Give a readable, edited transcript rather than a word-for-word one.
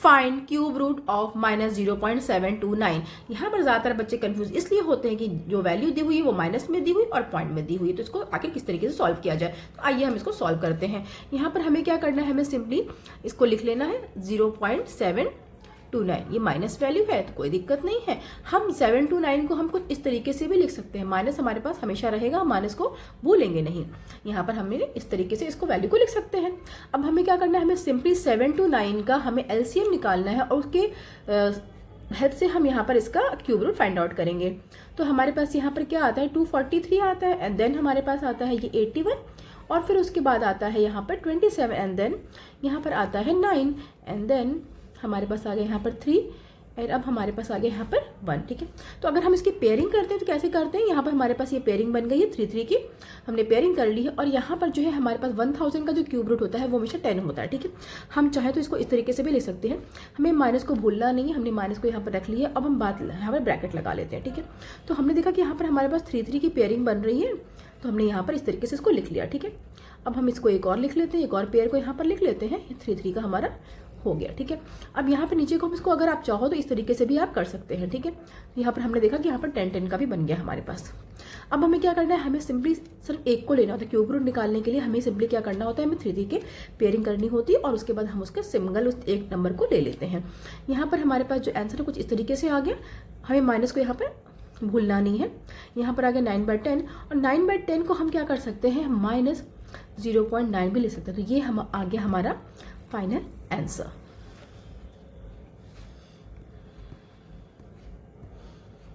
Find cube root of -0.729। यहाँ पर ज़्यादातर बच्चे कंफ्यूज इसलिए होते हैं कि जो वैल्यू दी हुई है वो माइनस में दी हुई और पॉइंट में दी हुई है, तो इसको आखिर किस तरीके से सॉल्व किया जाए। तो आइए हम इसको सॉल्व करते हैं। यहाँ पर हमें क्या करना है, हमें सिंपली इसको लिख लेना है 0.729। ये माइनस वैल्यू है तो कोई दिक्कत नहीं है। हम 729 को हम कुछ इस तरीके से भी लिख सकते हैं, माइनस हमारे पास हमेशा रहेगा, माइनस को भूलेंगे नहीं। यहाँ पर हमें इस तरीके से इसको वैल्यू को लिख सकते हैं। अब हमें क्या करना है, हमें सिंपली 729 का हमें एलसीएम निकालना है और उसके हेल्प से हम यहाँ पर इसका क्यूब रूट फाइंड आउट करेंगे। तो हमारे पास यहाँ पर क्या आता है, 243 आता है, एंड देन हमारे पास आता है ये 81, और फिर उसके बाद आता है यहाँ पर 27, एंड देन यहाँ पर आता है 9, एंड देन हमारे पास आ गया यहाँ पर 3, और अब हमारे पास आ गया यहाँ पर 1। ठीक है, तो अगर हम इसकी पेयरिंग करते हैं तो कैसे करते हैं, यहाँ पर हमारे पास ये पेयरिंग बन गई है 3 की, हमने पेयरिंग कर ली है। और यहाँ पर जो है हमारे पास 1000 का जो क्यूब रूट होता है वो हमेशा 10 होता है। ठीक है, हम चाहे तो इसको इस तरीके से भी ले सकते हैं, हमें माइनस को भूलना नहीं है। हमने माइनस को यहाँ पर रख लिया, अब हम बात यहाँ पर ब्रैकेट लगा लेते हैं। ठीक है, तो हमने देखा कि यहाँ पर हमारे पास 3 की पेयरिंग बन रही है, तो हमने यहाँ पर इस तरीके से इसको लिख लिया। ठीक है, अब हम इसको एक और लिख लेते हैं, एक और पेयर को यहाँ पर लिख लेते हैं, 3 का हमारा हो गया। ठीक है, अब यहाँ पे नीचे को हम इसको अगर आप चाहो तो इस तरीके से भी आप कर सकते हैं। ठीक है, यहाँ पर हमने देखा कि यहाँ पर 10 का भी बन गया हमारे पास। अब हमें क्या करना है, हमें सिंपली सिर्फ एक को लेना होता है क्यूब रूट निकालने के लिए। हमें सिंपली क्या करना होता है, हमें 3 के पेयरिंग करनी होती है और उसके बाद हम उसका सिंगल उस एक नंबर को ले लेते हैं। यहाँ पर हमारे पास जो आंसर है कुछ इस तरीके से आ गया, हमें माइनस को यहाँ पर भूलना नहीं है। यहाँ पर आ गया 9/10, और 9/10 को हम क्या कर सकते हैं, -0.9 भी ले सकते हैं। तो ये हम आ गया हमारा फाइनल आंसर।